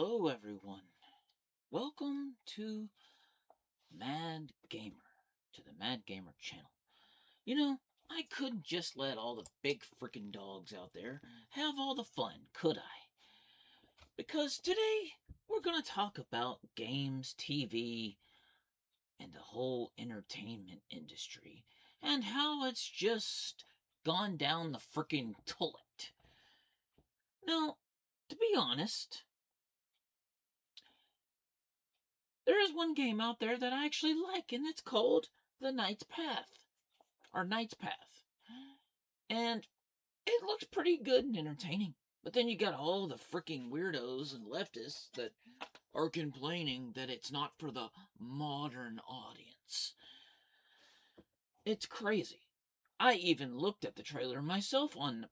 Hello, everyone. Welcome to Mad Gamer, to the Mad Gamer channel. You know, I couldn't just let all the big freaking dogs out there have all the fun, could I? Because today we're going to talk about games, TV, and the whole entertainment industry, and how it's just gone down the freaking toilet. Now, to be honest, there is one game out there that I actually like, and it's called The Knight's Path. Or Knight's Path. And it looks pretty good and entertaining. But then you got all the freaking weirdos and leftists that are complaining that it's not for the modern audience. It's crazy. I even looked at the trailer myself on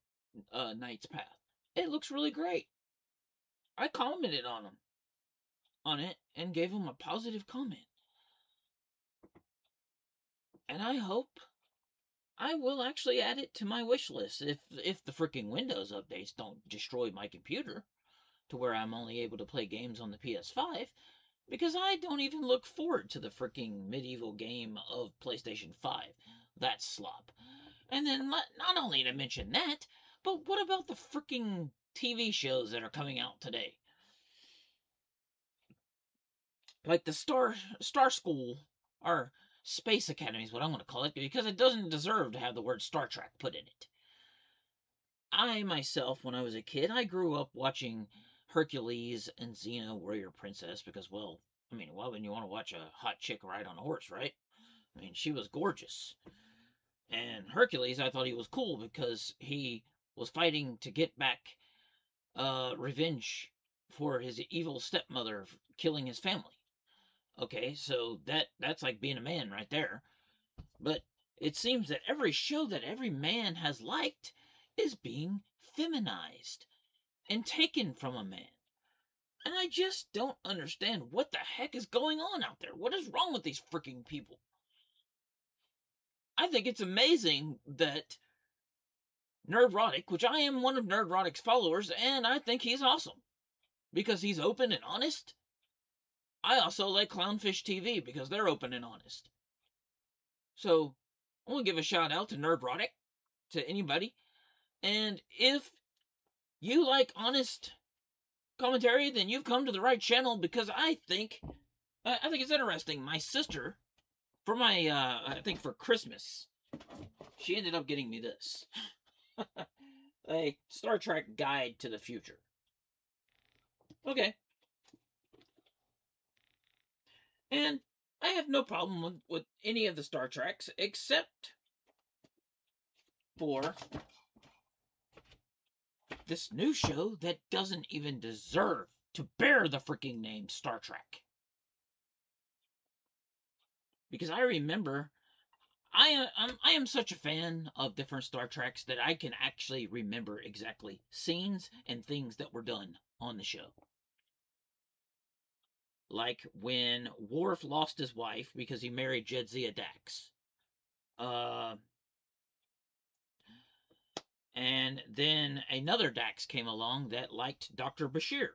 Knight's Path. It looks really great. I commented on it and gave him a positive comment. And I hope I will actually add it to my wish list if the freaking Windows updates don't destroy my computer to where I'm only able to play games on the PS5, because I don't even look forward to the freaking medieval game of PlayStation 5. That's slop. And then not only to mention that, but what about the freaking TV shows that are coming out today? Like the Star School or Space Academy is what I'm going to call it, because it doesn't deserve to have the word Star Trek put in it. I myself, when I was a kid, I grew up watching Hercules and Xena Warrior Princess because, well, I mean, why wouldn't you want to watch a hot chick ride on a horse, right? I mean, she was gorgeous. And Hercules, I thought he was cool because he was fighting to get back revenge for his evil stepmother killing his family. Okay, so that's like being a man right there. But it seems that every show that every man has liked is being feminized and taken from a man. And I just don't understand what the heck is going on out there. What is wrong with these freaking people? I think it's amazing that Nerdrotic, which I am one of Nerdrotic's followers, and I think he's awesome because he's open and honest. I also like Clownfish TV because they're open and honest. So I want to give a shout out to Nerdrotic, to anybody. And if you like honest commentary, then you've come to the right channel, because I think it's interesting. My sister, for my I think for Christmas, she ended up getting me this. A Star Trek Guide to the Future. Okay. And I have no problem with any of the Star Treks except for this new show that doesn't even deserve to bear the freaking name Star Trek. Because I remember I am such a fan of different Star Treks that I can actually remember exactly scenes and things that were done on the show. Like when Worf lost his wife because he married Jadzia Dax. And then another Dax came along that liked Dr. Bashir.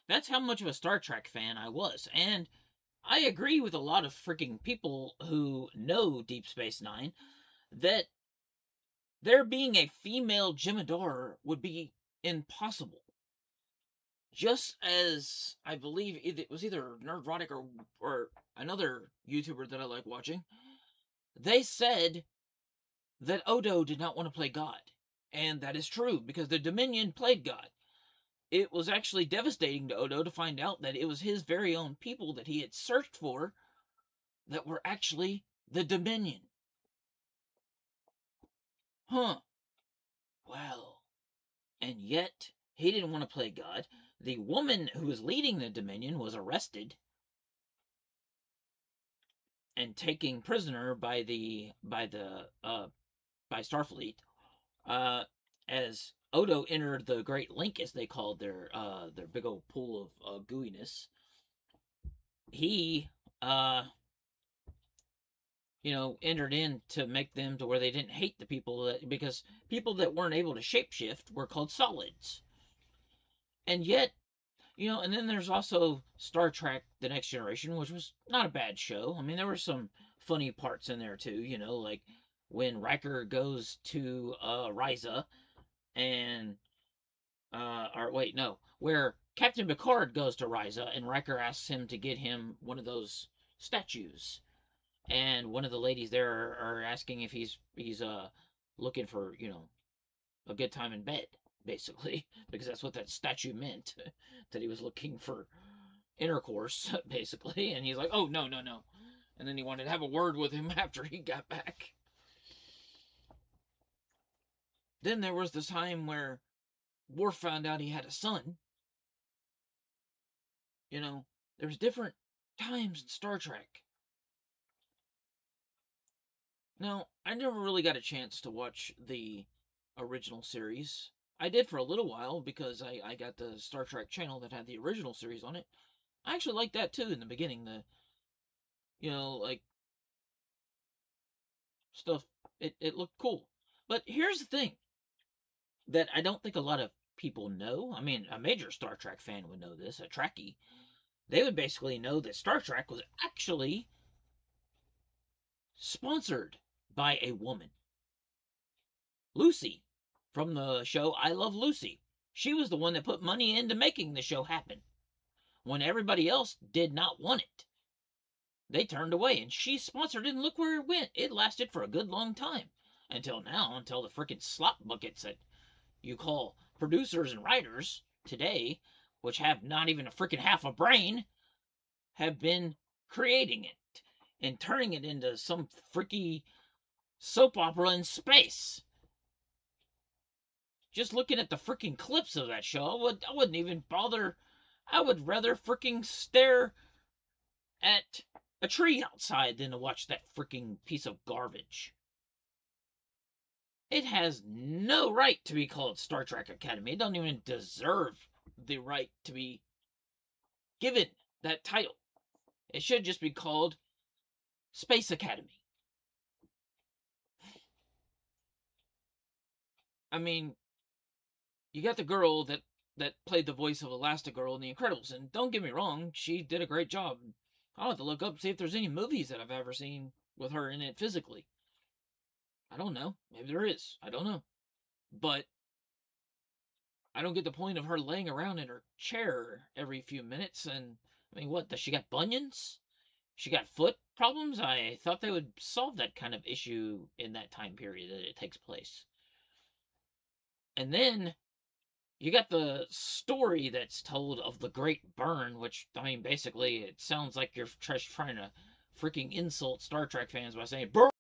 That's how much of a Star Trek fan I was. And I agree with a lot of freaking people who know Deep Space Nine that there being a female Jem'Hadar would be impossible. Just as I believe it was either Nerdrotic or another YouTuber that I like watching, they said that Odo did not want to play God. And that is true, because the Dominion played God. It was actually devastating to Odo to find out that it was his very own people that he had searched for that were actually the Dominion. Huh. Well, and yet he didn't want to play God. The woman who was leading the Dominion was arrested and taken prisoner by Starfleet, as Odo entered the Great Link, as they called their big old pool of gooiness. He entered in to make them to where they didn't hate the people because people that weren't able to shapeshift were called solids. And yet, and then there's also Star Trek: The Next Generation, which was not a bad show. I mean, there were some funny parts in there too. Like when Riker goes to Risa and or wait, no, where Captain Picard goes to Risa and Riker asks him to get him one of those statues, and one of the ladies there are asking if he's looking for a good time in bed, basically, because that's what that statue meant, that he was looking for intercourse, basically. And he's like, oh, no, no, no. And then he wanted to have a word with him after he got back. Then there was this time where Worf found out he had a son. There's different times in Star Trek. Now, I never really got a chance to watch the original series. I did for a little while because I got the Star Trek channel that had the original series on it. I actually liked that too in the beginning. Like stuff, it looked cool. But here's the thing that I don't think a lot of people know. I mean, a major Star Trek fan would know this, a Trekkie. They would basically know that Star Trek was actually sponsored by a woman. Lucy, from the show I Love Lucy. She was the one that put money into making the show happen. When everybody else did not want it, they turned away, and she sponsored it, and look where it went. It lasted for a good long time. Until now, until the freaking slop buckets that you call producers and writers today, which have not even a freaking half a brain, have been creating it and turning it into some freaky soap opera in space. Just looking at the freaking clips of that show, I wouldn't even bother. I would rather freaking stare at a tree outside than to watch that freaking piece of garbage. It has no right to be called Star Trek Academy. It doesn't even deserve the right to be given that title. It should just be called Space Academy. I mean, you got the girl that played the voice of Elastigirl in The Incredibles, and don't get me wrong, she did a great job. I'll have to look up, see if there's any movies that I've ever seen with her in it physically. I don't know. Maybe there is. I don't know. But I don't get the point of her laying around in her chair every few minutes. And I mean, what? Does she got bunions? She got foot problems? I thought they would solve that kind of issue in that time period that it takes place. And then you got the story that's told of the Great Burn, which, I mean, basically, it sounds like you're trying to freaking insult Star Trek fans by saying burn,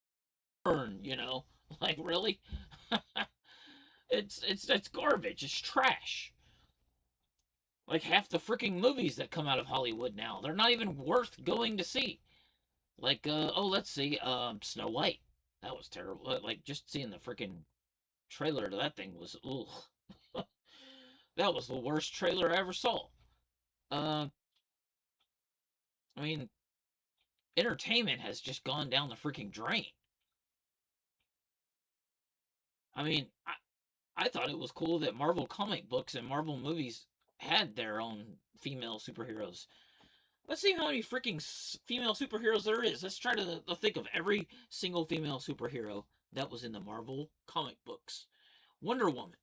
like, really? It's garbage. It's trash. Like half the freaking movies that come out of Hollywood now, they're not even worth going to see. Like, let's see, Snow White. That was terrible. Like, just seeing the freaking trailer to that thing was, ugh. That was the worst trailer I ever saw. I mean, entertainment has just gone down the freaking drain. I mean, I thought it was cool that Marvel comic books and Marvel movies had their own female superheroes. Let's see how many freaking female superheroes there is. Let's try to think of every single female superhero that was in the Marvel comic books. Wonder Woman.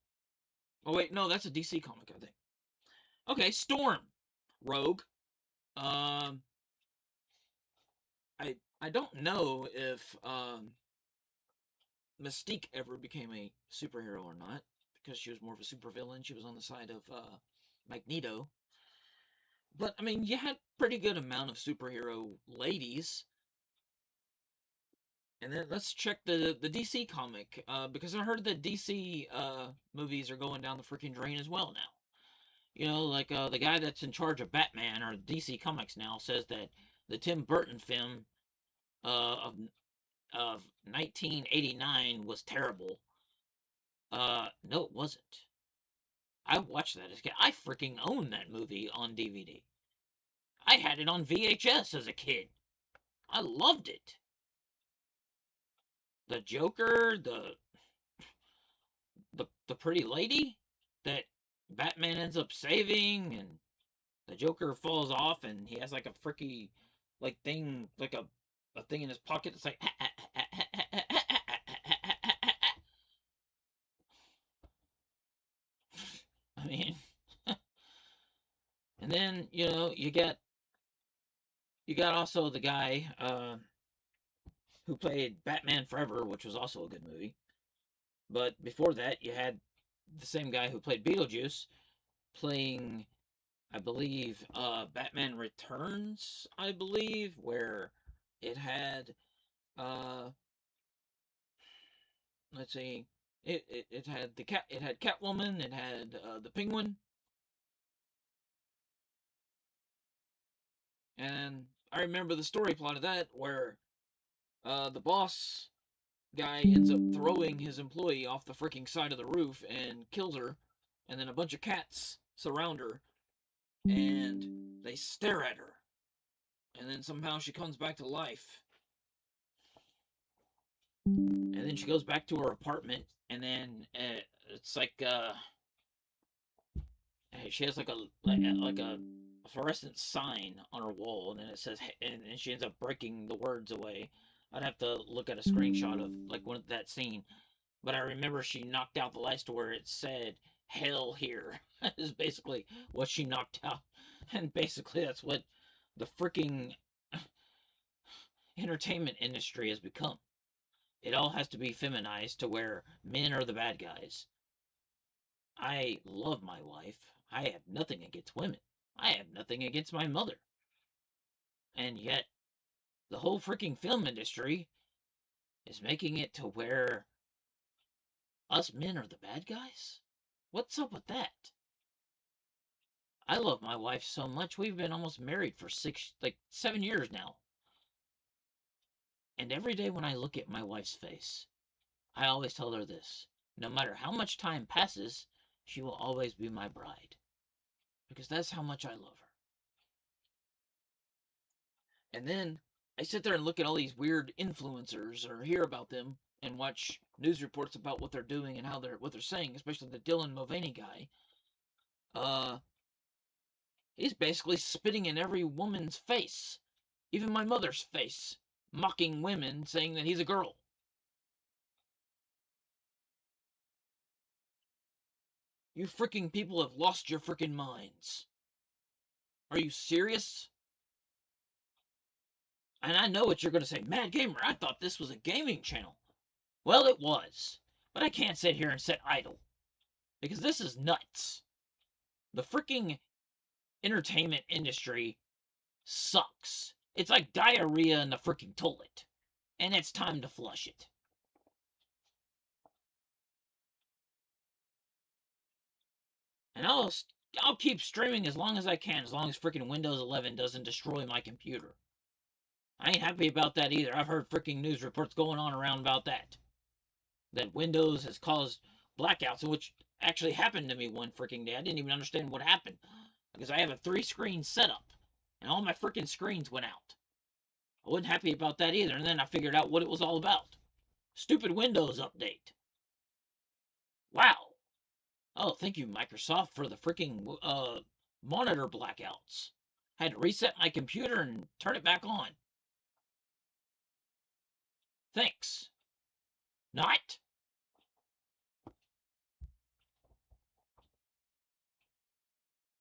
Oh, wait, no, that's a DC comic, I think. Okay, Storm. Rogue. I don't know if Mystique ever became a superhero or not, because she was more of a supervillain. She was on the side of Magneto. But I mean, you had pretty good amount of superhero ladies. And then let's check the DC comic, because I heard that DC movies are going down the freaking drain as well now. Like the guy that's in charge of Batman or DC Comics now says that the Tim Burton film of 1989 was terrible. No, it wasn't. I watched that as a kid. I freaking owned that movie on DVD. I had it on VHS as a kid. I loved it. The Joker, the pretty lady that Batman ends up saving, and the Joker falls off, and he has like a freaky, like thing, like a thing in his pocket. It's like, I mean, and then you got also the guy who played Batman Forever, which was also a good movie. But before that, you had the same guy who played Beetlejuice playing, I believe, Batman Returns, I believe, where it had, uh, let's see, it had it had Catwoman, it had the Penguin, and I remember the story plot of that where the boss guy ends up throwing his employee off the freaking side of the roof and kills her, and then a bunch of cats surround her and they stare at her, and then somehow she comes back to life, and then she goes back to her apartment, and then it's like she has like a fluorescent sign on her wall, and then it says, and she ends up breaking the words away. I'd have to look at a screenshot of like that scene, but I remember she knocked out the lights to where it said "Hell here" is basically what she knocked out, and basically that's what the freaking entertainment industry has become. It all has to be feminized to where men are the bad guys. I love my wife. I have nothing against women. I have nothing against my mother. And yet, the whole freaking film industry is making it to where us men are the bad guys? What's up with that? I love my wife so much. We've been almost married for 7 years now. And every day when I look at my wife's face, I always tell her this: no matter how much time passes, she will always be my bride. Because that's how much I love her. And then I sit there and look at all these weird influencers or hear about them and watch news reports about what they're doing and what they're saying, especially the Dylan Mulvaney guy. He's basically spitting in every woman's face, even my mother's face, mocking women, saying that he's a girl. You freaking people have lost your freaking minds. Are you serious? And I know what you're going to say. Mad Gamer, I thought this was a gaming channel. Well, it was. But I can't sit here and sit idle. Because this is nuts. The freaking entertainment industry sucks. It's like diarrhea in the freaking toilet. And it's time to flush it. And I'll keep streaming as long as I can, as long as freaking Windows 11 doesn't destroy my computer. I ain't happy about that either. I've heard freaking news reports going on around about that. That Windows has caused blackouts, which actually happened to me one freaking day. I didn't even understand what happened. Because I have a 3-screen setup. And all my freaking screens went out. I wasn't happy about that either. And then I figured out what it was all about. Stupid Windows update. Wow. Oh, thank you, Microsoft, for the freaking monitor blackouts. I had to reset my computer and turn it back on. Thanks. Not.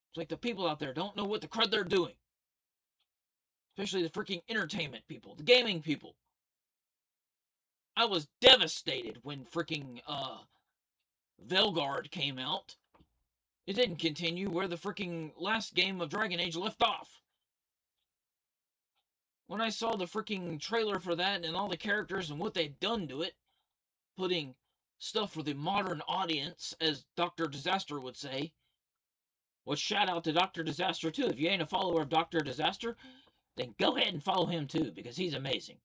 It's like the people out there don't know what the crud they're doing. Especially the freaking entertainment people, the gaming people. I was devastated when freaking Velgard came out. It didn't continue where the freaking last game of Dragon Age left off. When I saw the freaking trailer for that and all the characters and what they'd done to it, putting stuff for the modern audience, as Dr. Disaster would say. Well, shout out to Dr. Disaster too. If you ain't a follower of Dr. Disaster, then go ahead and follow him too, because he's amazing.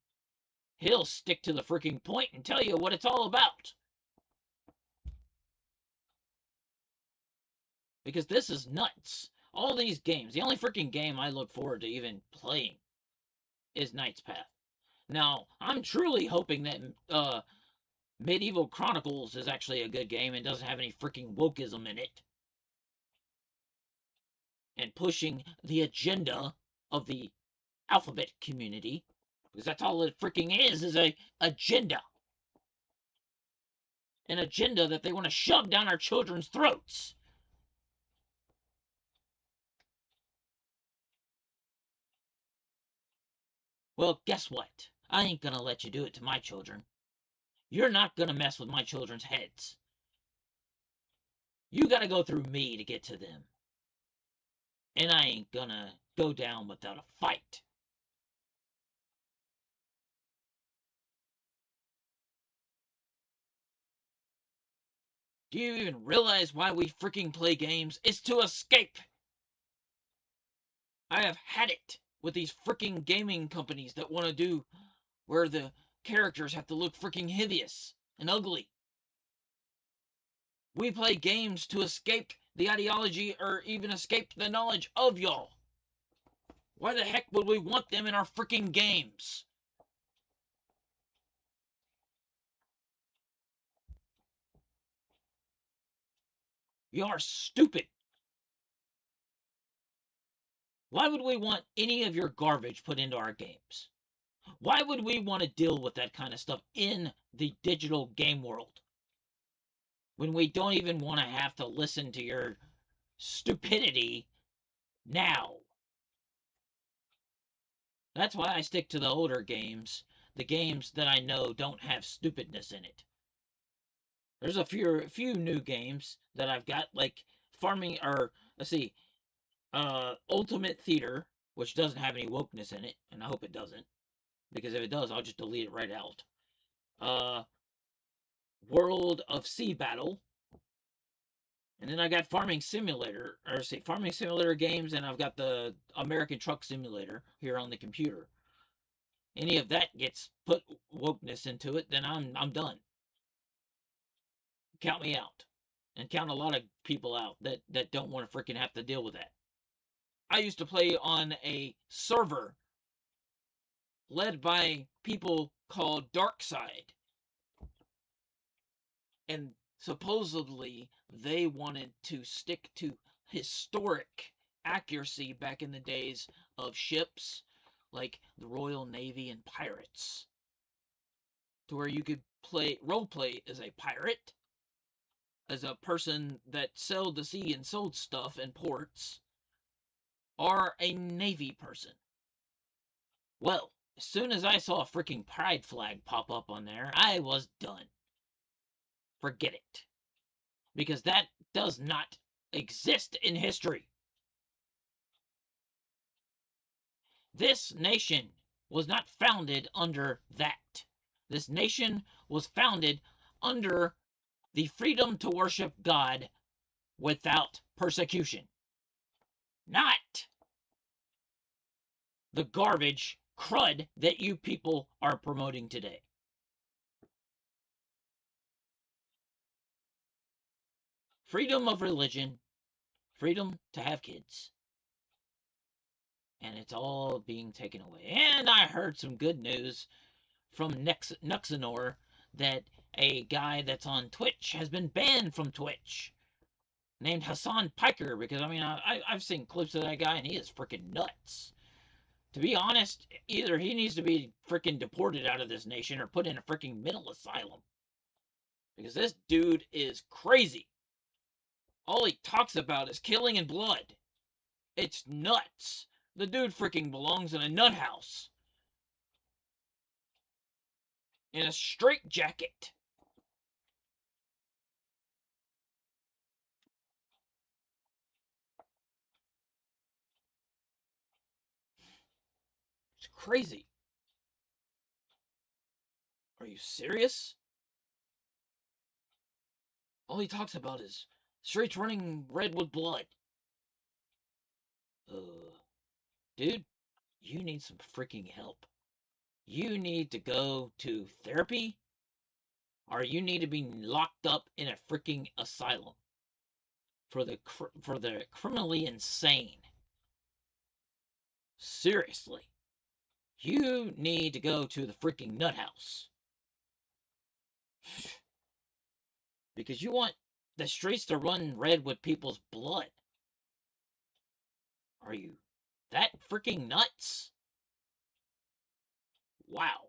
He'll stick to the freaking point and tell you what it's all about. Because this is nuts. All these games, the only freaking game I look forward to even playing is Knight's Path. Now, I'm truly hoping that Medieval Chronicles is actually a good game and doesn't have any freaking wokeism in it. and pushing the agenda of the alphabet community, because that's all it freaking is a agenda. An agenda that they want to shove down our children's throats. Well, guess what? I ain't gonna let you do it to my children. You're not gonna mess with my children's heads. You gotta go through me to get to them. And I ain't gonna go down without a fight. Do you even realize why we freaking play games? It's to escape! I have had it with these freaking gaming companies that want to do where the characters have to look freaking hideous and ugly. We play games to escape the ideology or even escape the knowledge of y'all. Why the heck would we want them in our freaking games? You are stupid. Why would we want any of your garbage put into our games? Why would we want to deal with that kind of stuff in the digital game world? When we don't even want to have to listen to your stupidity now. That's why I stick to the older games, the games that I know don't have stupidness in it. There's a few new games that I've got, like Farming, or let's see, Ultimate Theater, which doesn't have any wokeness in it, and I hope it doesn't, because if it does, I'll just delete it right out. World of Sea Battle, and then I got Farming Simulator, or say Farming Simulator games, and I've got the American Truck Simulator here on the computer. Any of that gets put wokeness into it, then I'm done. Count me out, and count a lot of people out that don't want to freaking have to deal with that. I used to play on a server led by people called Darkside, and supposedly they wanted to stick to historic accuracy back in the days of ships like the Royal Navy and pirates, to where you could role play as a pirate, as a person that sailed the sea and sold stuff in ports, or a Navy person. Well, as soon as I saw a freaking pride flag pop up on there, I was done. Forget it. Because that does not exist in history. This nation was not founded under that. This nation was founded under the freedom to worship God without persecution. Not the garbage crud that you people are promoting today. Freedom of religion, freedom to have kids. And it's all being taken away. And I heard some good news from Nuxanor that a guy that's on Twitch has been banned from Twitch, named Hassan Piker, because I mean I've seen clips of that guy and he is freaking nuts. To be honest, either he needs to be freaking deported out of this nation or put in a freaking mental asylum, because this dude is crazy. All he talks about is killing and blood. It's nuts. The dude freaking belongs in a nut house. In a straitjacket. It's crazy. Are you serious? All he talks about is streets running red with blood. Dude, you need some freaking help. You need to go to therapy, or you need to be locked up in a freaking asylum for the criminally insane. Seriously. You need to go to the freaking nut house. Because you want the streets to run red with people's blood. Are you that freaking nuts? Wow.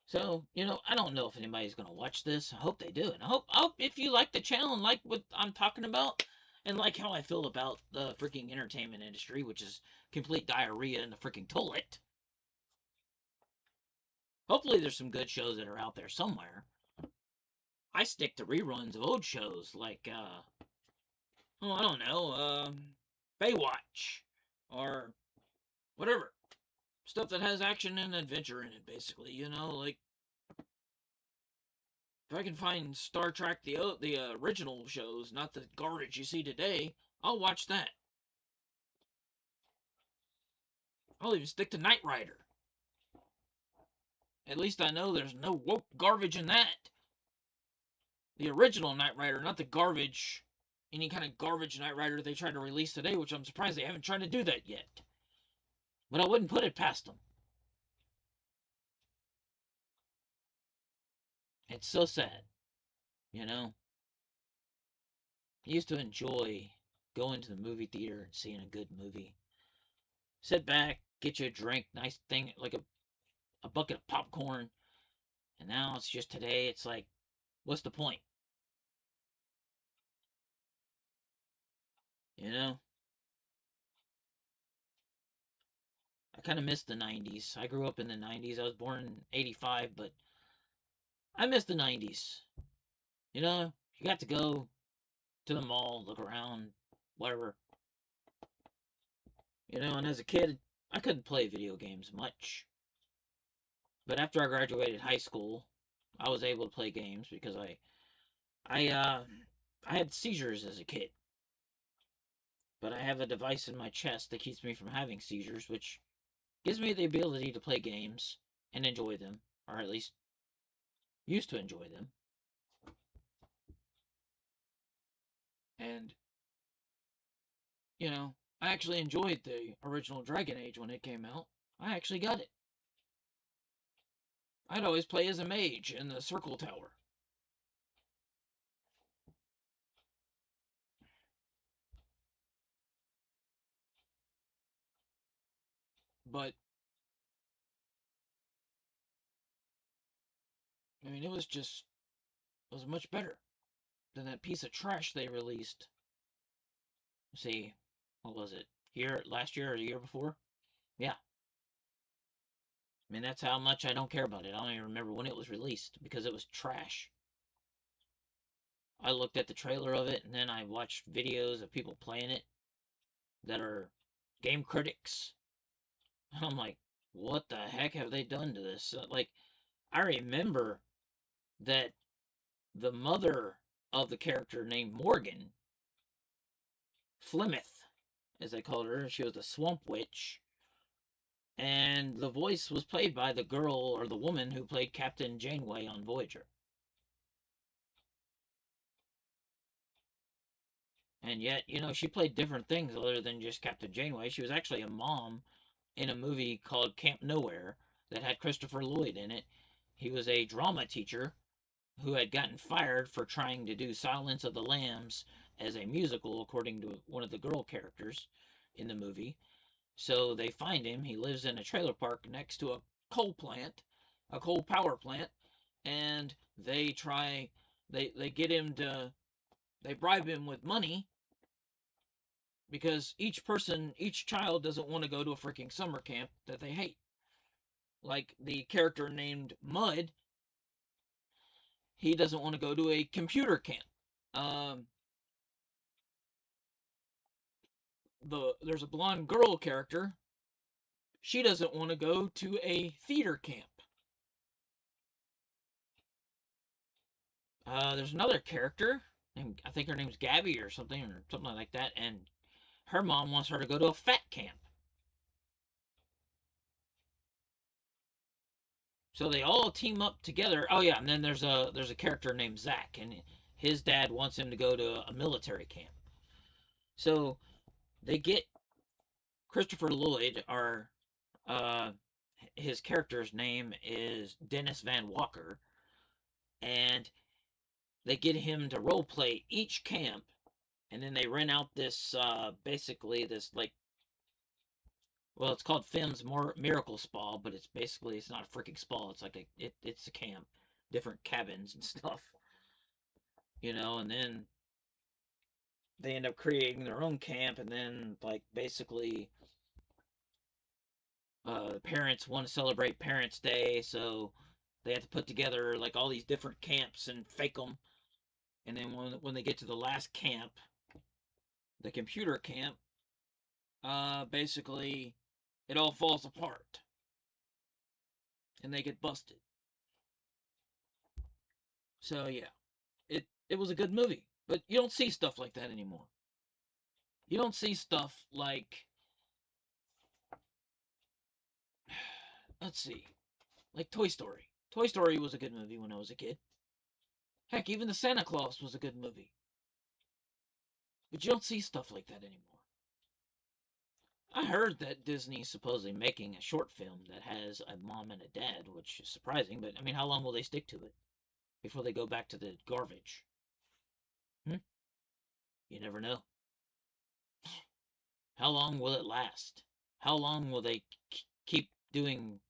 So, I don't know if anybody's going to watch this. I hope they do. And I hope if you like the channel and like what I'm talking about and like how I feel about the freaking entertainment industry, which is complete diarrhea in the freaking toilet. Hopefully there's some good shows that are out there somewhere. I stick to reruns of old shows like, I don't know, Baywatch or whatever. Stuff that has action and adventure in it, basically, like if I can find Star Trek, the original shows, not the garbage you see today, I'll watch that. I'll even stick to Knight Rider. At least I know there's no woke garbage in that. The original Knight Rider, not the garbage, any kind of garbage Knight Rider they try to release today, which I'm surprised they haven't tried to do that yet. But I wouldn't put it past them. It's so sad, you know? I used to enjoy going to the movie theater and seeing a good movie. Sit back, get you a drink, nice thing, like a bucket of popcorn. And now it's just today, it's like, what's the point? You know? I kind of miss the 90s. I grew up in the 90s. I was born in 85, but I miss the 90s. You know, you got to go to the mall, look around, whatever. And as a kid, I couldn't play video games much. But after I graduated high school, I was able to play games because I had seizures as a kid. But I have a device in my chest that keeps me from having seizures, which gives me the ability to play games and enjoy them, or at least used to enjoy them. And, I actually enjoyed the original Dragon Age when it came out. I actually got it. I'd always play as a mage in the Circle Tower. But, I mean, it was much better than that piece of trash they released. See, what was it? Last year or the year before? Yeah. I mean, that's how much I don't care about it. I don't even remember when it was released because it was trash. I looked at the trailer of it and then I watched videos of people playing it that are game critics. And I'm like, what the heck have they done to this? Like, I remember that the mother of the character named Morgan, Flemeth, as they called her, she was the Swamp Witch. And the voice was played by the girl or the woman who played Captain Janeway on Voyager. And yet, she played different things other than just Captain Janeway. She was actually a mom in a movie called Camp Nowhere that had Christopher Lloyd in it. He was a drama teacher who had gotten fired for trying to do Silence of the Lambs as a musical, according to one of the girl characters in the movie. So they find him. He lives in a trailer park next to a coal plant, a coal power plant, and they get him to, they bribe him with money because each child doesn't want to go to a freaking summer camp that they hate. Like the character named Mud, he doesn't want to go to a computer camp. There's a blonde girl character. She doesn't want to go to a theater camp. There's another character, and I think her name's Gabby or something like that, and her mom wants her to go to a fat camp. So they all team up together. Oh yeah, and then there's a character named Zach, and his dad wants him to go to a military camp. So they get Christopher Lloyd, his character's name is Dennis Van Walker, and they get him to role play each camp, and then they rent out this basically this like, well, it's called Fem's Miracle Spa, but it's not a freaking spa. It's like it's a camp, different cabins and stuff, and then they end up creating their own camp, and then like basically parents want to celebrate Parents' Day, so they have to put together like all these different camps and fake them. And then when they get to the last camp, the computer camp, basically it all falls apart, and they get busted. So yeah, it was a good movie, but you don't see stuff like that anymore. You don't see stuff like, let's see, like Toy Story. Toy Story was a good movie when I was a kid. Heck, even the Santa Claus was a good movie. But you don't see stuff like that anymore. I heard that Disney's supposedly making a short film that has a mom and a dad, which is surprising, but I mean, how long will they stick to it before they go back to the garbage? You never know. How long will it last? How long will they keep doing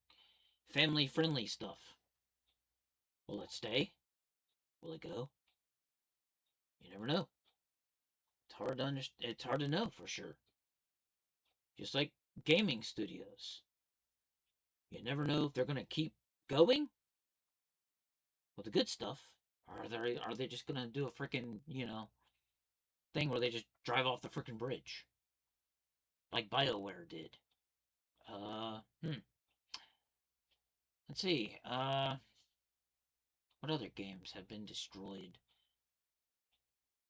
family-friendly stuff? Will it stay? Will it go? You never know. It's hard to know for sure. Just like gaming studios. You never know if they're going to keep going with the good stuff, or are they just going to do a freaking, thing where they just drive off the freaking bridge like BioWare did. Let's see. What other games have been destroyed?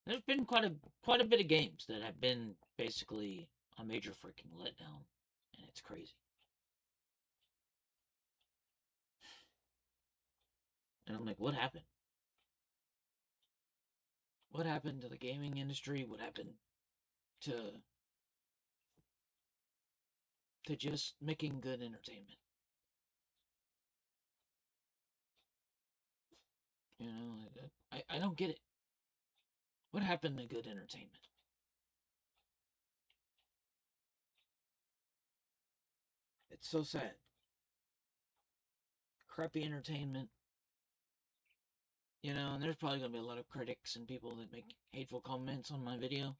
There's been quite a bit of games that have been basically a major freaking letdown, and it's crazy. And I'm like, what happened? What happened to the gaming industry? What happened to just making good entertainment? I don't get it. What happened to good entertainment? It's so sad. Crappy entertainment. And there's probably going to be a lot of critics and people that make hateful comments on my video.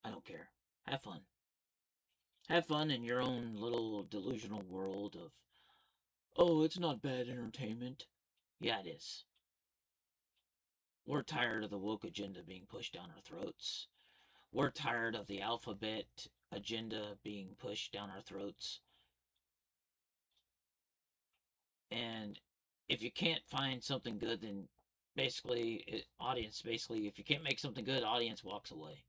I don't care. Have fun. Have fun in your own little delusional world of, oh, it's not bad entertainment. Yeah, it is. We're tired of the woke agenda being pushed down our throats. We're tired of the alphabet agenda being pushed down our throats. And if you can't find something good, then basically, if you can't make something good, audience walks away.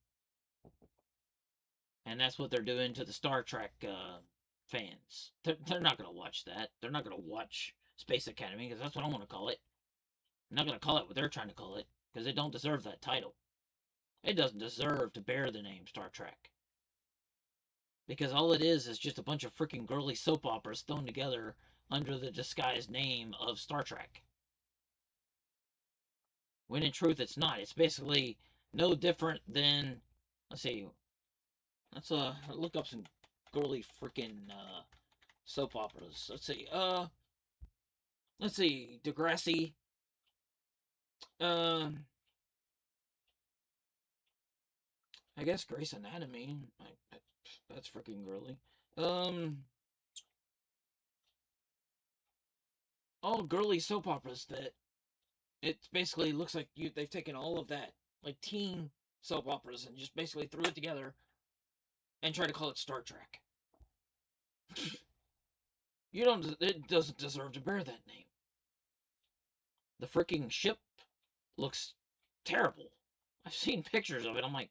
And that's what they're doing to the Star Trek fans. They're not going to watch that. They're not going to watch Space Academy, because that's what I want to call it. I'm not going to call it what they're trying to call it, because it don't deserve that title. It doesn't deserve to bear the name Star Trek. Because all it is just a bunch of freaking girly soap operas thrown together under the disguised name of Star Trek. When in truth it's not. It's basically no different than, let's see, let's look up some girly freaking soap operas. Let's see, Degrassi. I guess Grey's Anatomy. That's freaking girly. All girly soap operas that it basically looks like they've taken all of that, like teen soap operas, and just basically threw it together and tried to call it Star Trek. It doesn't deserve to bear that name. The freaking ship looks terrible. I've seen pictures of it. I'm like,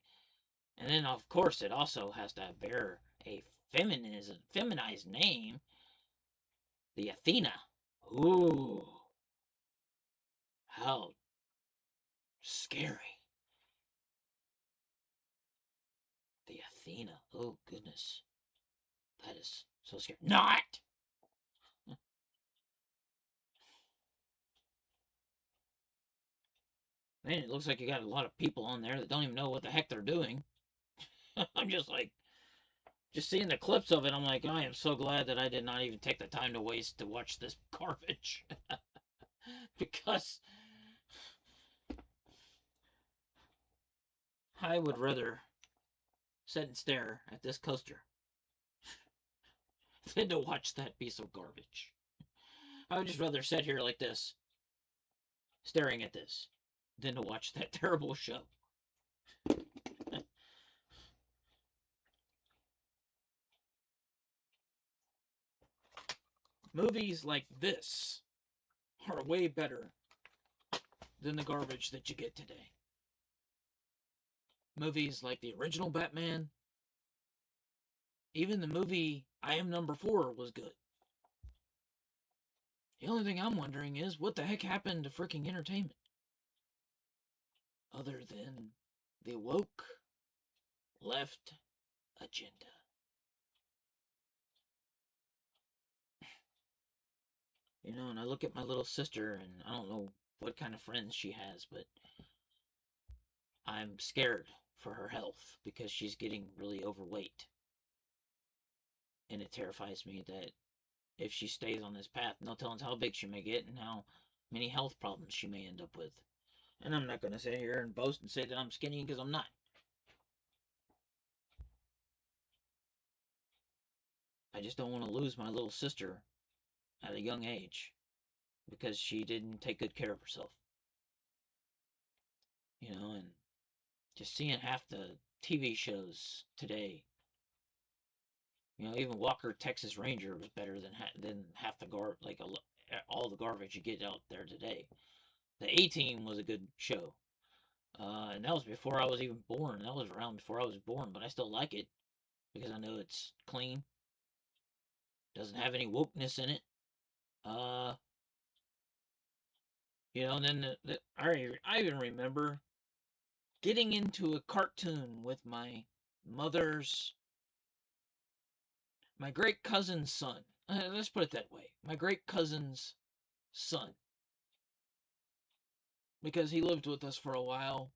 and then of course it also has to bear a feminized name, the Athena. Ooh, how scary. The Athena. Oh goodness, that is so scary. Not. Man, it looks like you got a lot of people on there that don't even know what the heck they're doing. I'm just like, just seeing the clips of it, I'm like, I am so glad that I did not even take the time to waste to watch this garbage. Because I would rather sit and stare at this coaster than to watch that piece of garbage. I would just rather sit here like this, staring at this, than to watch that terrible show. Movies like this are way better than the garbage that you get today. Movies like the original Batman, even the movie I Am Number 4 was good. The only thing I'm wondering is what the heck happened to freaking entertainment? Other than the woke left agenda. You know, and I look at my little sister, and I don't know what kind of friends she has, but I'm scared for her health because she's getting really overweight. And it terrifies me that if she stays on this path, no telling how big she may get and how many health problems she may end up with. And I'm not going to sit here and boast and say that I'm skinny because I'm not. I just don't want to lose my little sister at a young age because she didn't take good care of herself. You know, and just seeing half the TV shows today, you know, even Walker Texas Ranger was better than half the all the garbage you get out there today. The A-Team was a good show. And that was before I was even born. That was around before I was born, but I still like it because I know it's clean. Doesn't have any wokeness in it. You know, and then I even remember getting into a cartoon with my great cousin's son. Let's put it that way. My great cousin's son. Because he lived with us for a while.